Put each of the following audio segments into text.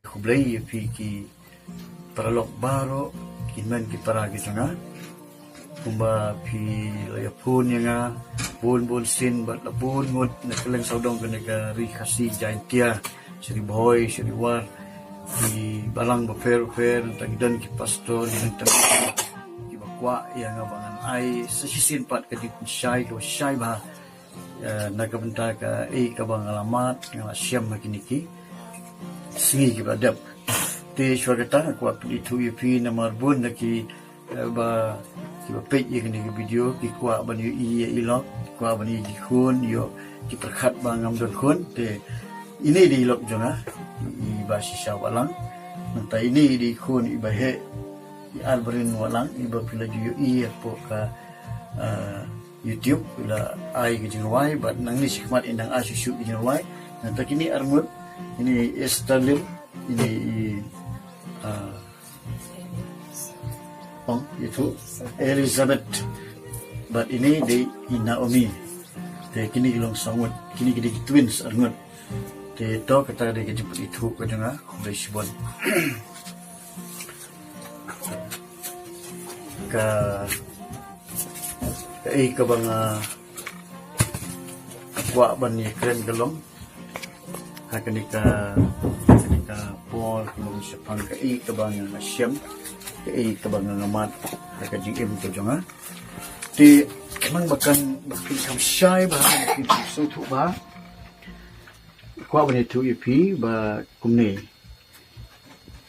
Kublai ki paralok baro kinman ki paragi tanga kumba pi laya pun yang bun sin bat labun ngut nakaleng saudong kenaga ri khasi jaintia seri boy seri war di balang befer tagidan ki pastor di nentang ki bakwa yang abangan ai sesisin pat ke di syai ba naga benta ka ka bang alamat yang siam makiniki singi ki badap te syurgata ko apli tu yepi na marbun na ki ba page yang ni video ki kwa ban yu ilok kwa ban yu khun yo ki perkhat ba ngam don khun te ini di ilok jonga i ba sisa walang nanta ini di khun i ba he i alberin walang i ba pila ju po ka YouTube pila ai ki jingwai ba nang ni sikmat indang asu ki jingwai nanta kini armut ini Estalim ini itu Elizabeth but ini di Naomi te kini ilong sangut kini kini twins arngut te to kata de jemput itu ko janga besibon ka ka banga wa ban ni kren gelong ketika Paul kung sepang ka bang yang asyam ka bang ngamat ka jim to jonga ti kemang bakan kam syai ba ki so tu ba kwa bani tu ipi ba kumni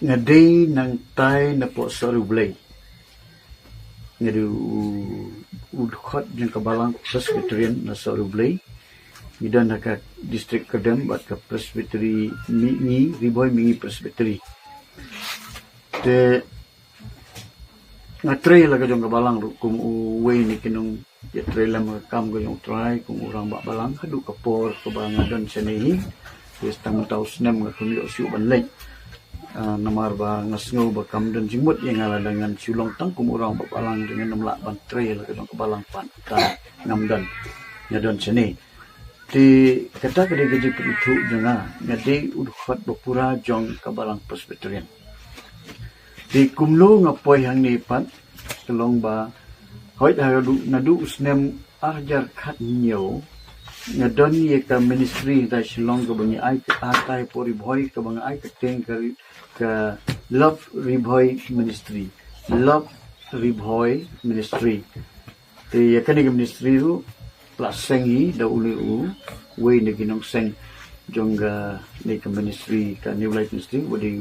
ngade nang tai na po soru blay ngadu khot jeng kabalang Presbyterian na soru blay Idan haka distrik Kedem bat ke Presbyteri Mingi Riboy Mingi Presbyteri. Te ngatre la ka jong balang kum uwe ni kinung ya trailer makam ko yung try kung urang ba balang hadu kapor ko ba ngadon sene wis tang tau snem nga kumyo siu banlay namar ba ngasngo ba kam don jimut yang ala dengan sulong tang kum urang ba balang dengan namla ban trail ka jong balang pan ka ngamdan ngadon sene ti kata kede gaji itu janga ngade udhot bapura jong kabalang Presbyterian ti kumlo ngapoy hang nipat telong ba hoit hadu nadu usnem arjar khat nyo ngadon ye ka ministry da silong ka bangi ai ka atai pori boy ka bang ai ka teng ka love riboy ministry ti yakani ministry ru plasengi da ulu way na ginong seng jongga ni ka ministry ka New Life Ministry wadi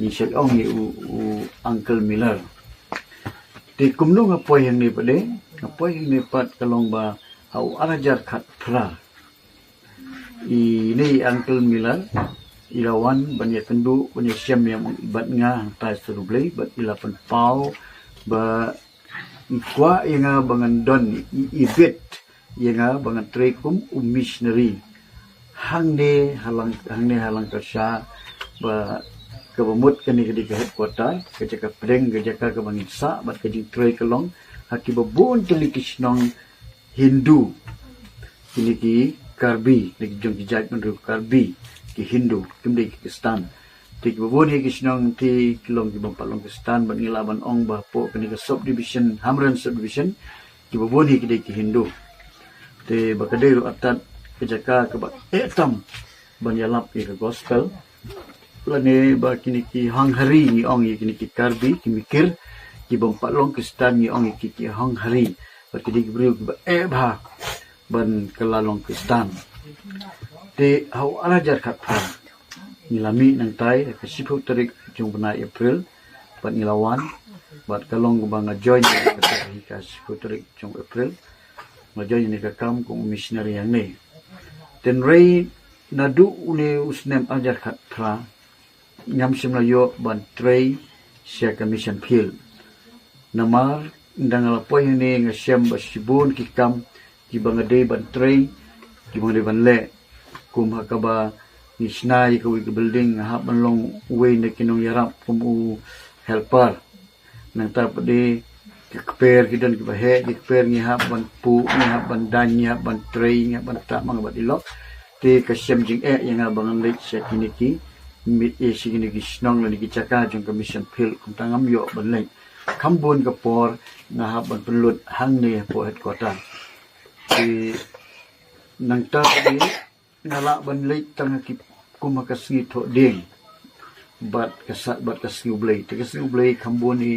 ni siya ong u Uncle Miller di kumno nga poy yang ni pade nga poy yang ni pat kalong ba hau arajar khat pra ini Uncle Miller ilawan banyak kendu banyak siam yang ibat nga tai serublay bat ilapan pau ba ikwa yang bangan don ibit yang bangan trekum missionary hangne halang kasya ba kabamut kani kadi ka headquarter kajaka preng kajaka ka bangisa bat kajing trei kelong haki babun telikisnong Hindu ini ki Karbi lagi jong kijat menru Karbi ki Hindu kimde ki Pakistan ti babun hi kisnong ti kelong ki bampalong Pakistan ban ilaban ong ba po kani ka subdivision Hamran subdivision ki babun hi ki Hindu te bakadero atat kejaka ke ba etam banyalap ke gospel lane ba kini ki hanghari ni ong kini ki Karbi ki mikir ki bampalong Kristan ni ong ki hanghari berarti di beriu ki ba ba ban kelalong Kristan te hau arajar khat pa nilami nang tai ke sipu tarik jung bena April bat nilawan bat kalong bang join ka sipu tarik jung April ngajoy ni kakam kung missionary yang ni ten ray nadu une usnem ajar khat pra ngam simlayo ban tray sia ka mission field namar ndang lapoy ni nga siyam basibun kikam ki bangade ban tray ki bangade ban le kum hakaba ni snai ko wi building ha banlong way na kinong yarap kum helper nang tapade keper kidan kibahe keper ngihap ban pu ngihap ban dan ngihap ban tray ngihap ban tak mang bat ilok te kasyam jing yang abangan lek sia kiniki mit sigini gisnong la gi chaka jong commission phil kum tangam yo ban lei khambun ka por na ha ban pelut hang ne po headquarter ti nang ta di ngala ban lei tang ki kumakasi tho ding bat kasat bat kasi ublay te kasi ublay khambun ni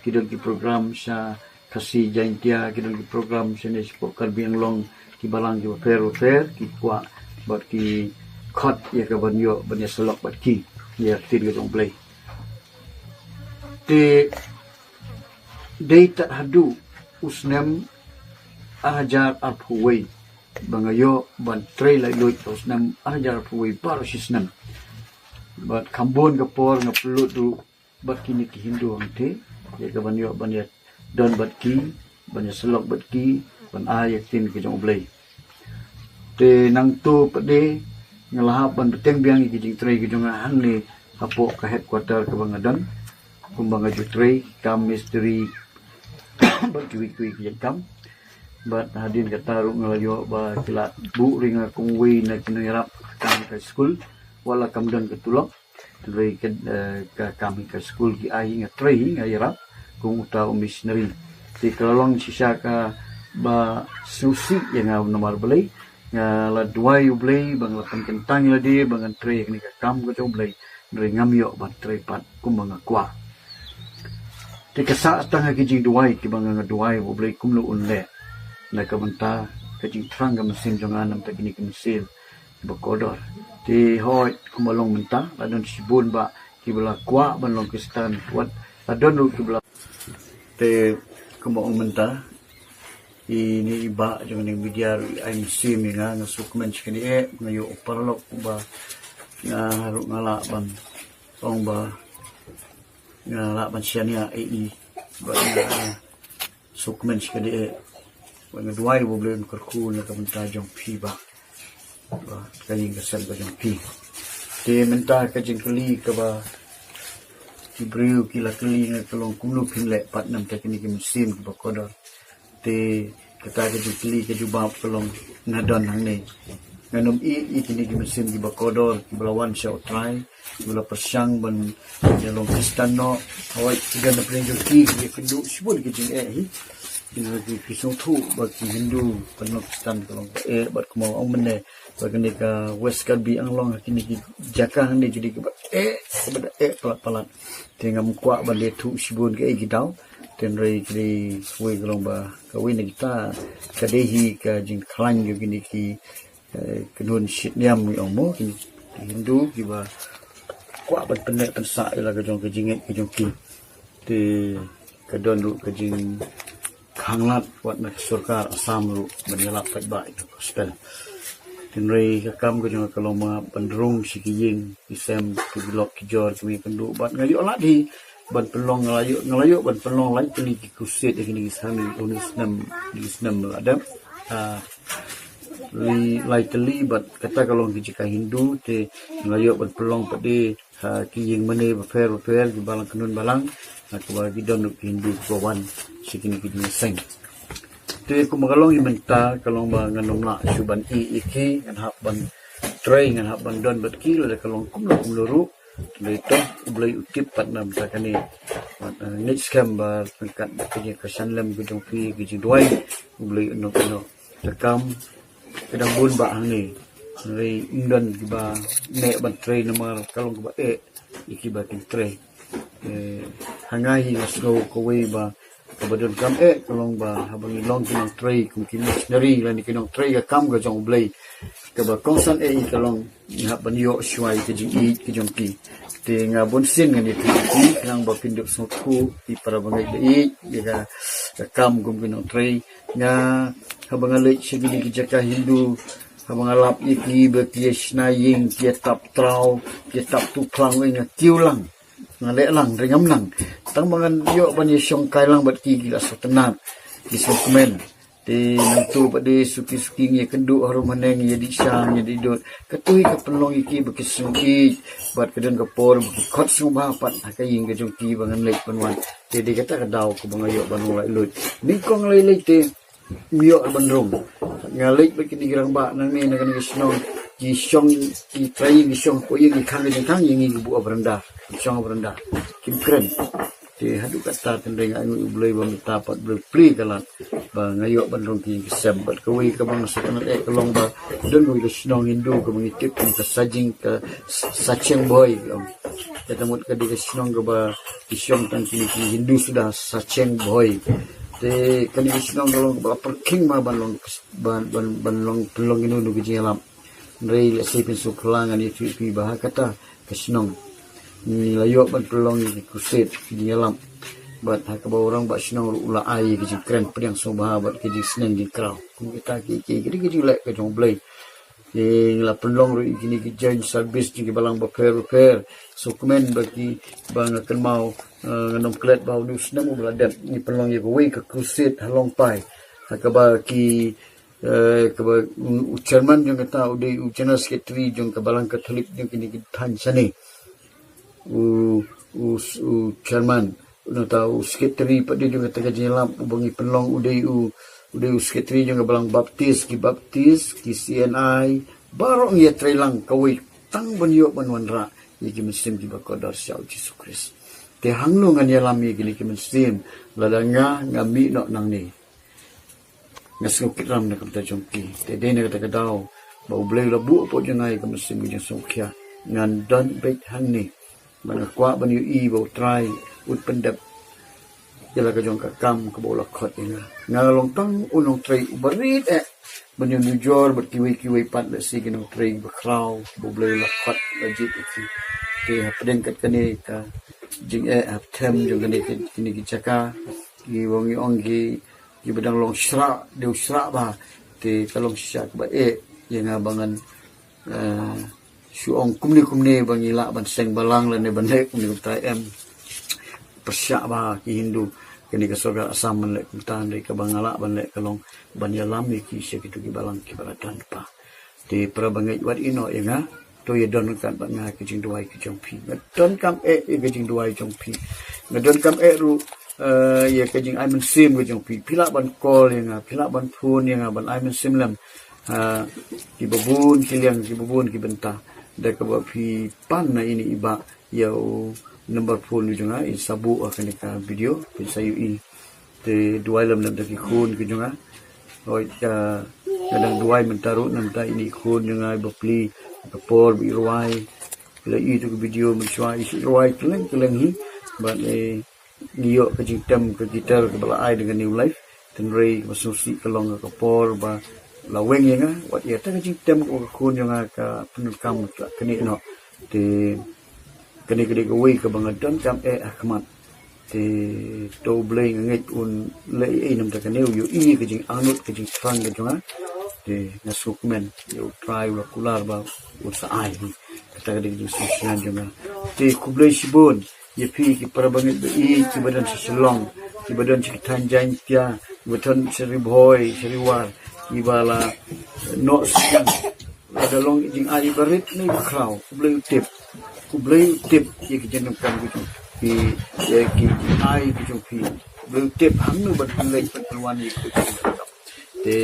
kidang ki program sa kasi jaintia kidang ki program sa ne po karbiang long ki balang ki fair ki kwa bat ki khot ya ka banyo banya selok bat ki ya tin ka jong play te data hadu usnem ajar arpuway bangayo ban tray lai loit usnem ajar arpuway paro sisnem bat khambun ka por nga pelut du bat kini ki Hindu angte ya ka banyo banya don bat ki banya selok bat ki ban ayak tin ka jong play te nang tu pade ngalahap ban beteng biang ki jing tray ki jong hang ni hapo ka headquarter ka bangadan kumbanga ju tray kam misteri bat kui ki kam bat hadin kata ru ngalayo ba kila bu ringa kungwi na kinirap kam ka school wala kam dan ketulok tray ka kami ka school ki ai nga tray nga irap kung uta missionary ti kalong sisa ka ba susi yang nomor belai nga la duai ublay bang la kentang la di bang tray ni ka kam ko ublay dari ngamyo ban tray pat kumbanga kwa ti kasa tanga ki jing duai ki bang nga duai ublay kumlo unle na ka banta ka jing trang ka mesin jongan nam ta kini ka mesin bakodor ti hoy kumalong menta la don sibun ba ki bala kwa ban long kistan wat la don ki bala te kumalong menta ini iba jangan yang media ai musim nga sukmen sekali ngayo parlok ba nga haruk ngala ban ong ba ngala ban siania ai ba sukmen sekali ba ngadwai bo blen kurku na kamenta jong pi ba kaling kasal ba jong pi te menta ka jengkeli ka ba Ibriu kila keli nga kalong kulu pinle pat nam teknik musim ba kodor te kata ke jukli ke jubab kalong ngadon hang ni nganom i kini ki mesin di bakodor ki belawan sya utrai bela persyang ban jalong kristan no hawai tiga na pren juki ki kendu sibul ki jing hi kini ki kisong thu ba ki Hindu penok kristan kalong bat kemau ong mene bagani ka west karbi anglong kini ki jaka hang ni jadi ke bada palat tengam kwa ban le thu sibul ke ki dau tenrai kiri wei gelong ba kawin kita kadehi ka jing klan yo gini ki kedun shitniam mi omo kini Hindu ki ba kwa ban penek pensa ila ka jong ka jinget ka jong ki te kadon lu ka jing khanglat wat na surkar asam lu menyalap pat ba itu gospel tenrai ka kam ka jong ka loma bandrung sikiying isem ki blok ki jor ki pendu bat ngayo la di ban pelong ngelayu ban pelong lai kini ki kusit kini ki sami unis nam ada lai teli bat kata kalau ki Hindu te ngelayu ban pelong pade ki yeng mane fair ki balang kenun balang aku bagi don ki Hindu kawan sikini ki seng te ku magalong imenta kalau ba nganom la suban iki ngan hak ban tray ngan hak ban don bat ki la kalong kumluru Leto ulay utip pat nam ta kani next cam ba pangkat kini kasan lem gudong pi giji duai ulay no takam kadang bun ba hangi ngai indon ba ne ban tray namar kalong ba iki ba kin tray hangai ngasgo ko we ba kabadon kam kalong ba habang ilong kinong tray kung kinisnari lani kinong tray ka kam ga jong ulay kaba konsan kalong nga banyo shuai ke jing ke jong pi te nga bonsin nga ni ti nang ba pindok sotku i para bangai dei ga kam gum kinong tray nga habang alay sigini ki jaka Hindu habang alap iki ba ki snaying ki tap trau ki tap tu klang nga kiulang nga le lang ringam lang tang bangan yo ban yong kai lang bat ki gila so tenang ki sukmen te nantu pade suki-suki ngi kendu harum maneng ya di sang ya di dot ketui ka penlong iki bekisuki bat kedan ka por khot suba pat hakaying ka jongki bangan lek panwan te di kata ka daw ko bangayo banung lai lut ni kong lai te mio bandrong ngalek baki di girang ba nang ni nagan gisno ki syong ki trai ki syong ko yang ikang yang ibu berenda syong berenda kim keren ti hadu kata tendeng anu boleh bamita pat boleh pli kalan ba ngayok bandrong ki kesem bat kawi ka bang sakana kelong ba don ko snong Hindu ko mengitip ka sajing ka sacheng boy ketemut ka di snong ka ba isyong tan kini Hindu sudah sacheng boy te kani snong golong ba perking ma banlong pelong inu nu ki alam rei le sipin su kelangan itu pi bah kata kesnong ni layok ban pelong ni kuset di alam bat ha ka orang ba snong ula ai ki keren pedang sobha bat ki seneng di krau kita ki lek ke jong blai la pelong ru ikini ki join service ki balang ba per so komen bagi bang akan mau nganom klet bau du seneng beladap ni pelong ye ko ke kuset halong pai ha ka ba ki kaba chairman jong kata udah general secretary jong kabalang katolik jong kini tan sani chairman udah tahu secretary pada jong kata kajilam ubangi penlong udah secretary jong kabalang baptis ki CNI barong ya trailang kawai tang banyo banwanra iki muslim di bakodar syau Jesus Christ te hangno ngan yalam iki ki muslim ladanga ngami no nang ni ngasuk kiram na kata jongki te na kata kadau bau blei labu po jangai ka mesim jong sokya ngan don bait hang ni bana kwa ban yu I bau try ut pendap jala ka jong ka kam ka bola khot ina ngalong tang unong tray barit ban yu nujor bat kiwi pat la si kinong tray bakraw bau blei la khot legit iki te pedeng kat kani ka jing tem jong kani ki chaka ki wongi onggi di bedang long syra deu syra ba te kalong syak ba yang abangan syuong kumni bangila ban seng balang la ne bandek kumni ta persyak ba ki Hindu kini ka soga asam le kumtan re ka bangala ban le kalong ban yalam ki syak itu ki balang ki baratan pa te pra bangai wat ino nga to ye don kan ba nga ki jing duai ki jong pi don kam ki jing duai jong pi don kam ru ya kajing ai men sim ke jong pila ban kol yang pila ban phun yang ban ai men sim lam ki babun ki benta da ka ba pi pan na ini iba yau number phone jong ai sabu akan ka video pin sayu I te duai lam nam ki khun ke jong oi ka kadang duai mentaru nam ta ini khun jong ai bapli kapor bi ruai la I tu video men swai isi ruai keleng hi ban niyo ke jingtem ke gitar ke bala ai dengan new life tenrei masusi kelong ke por ba laweng yang wat ya ta ke jingtem ko kun yang ka penukam keni no te keni ke wei ke bangadan kam akmat te to blei ngai un lei nam ta keneu yu I ke jing anut ke jing trang ke jonga te nasukmen yo try la kular ba usa ai kata ke jing susian jonga te kublei sibon ye pi ki parabangit I ki badan seselong ki badan si tanjang tia beton seri boy seri war ibala no siang ada long jing ai barit ni kraw kublei tip ye ki jenam kan ki ye ki ai ki jong pi blei tip hang nu ban lek peluan ye te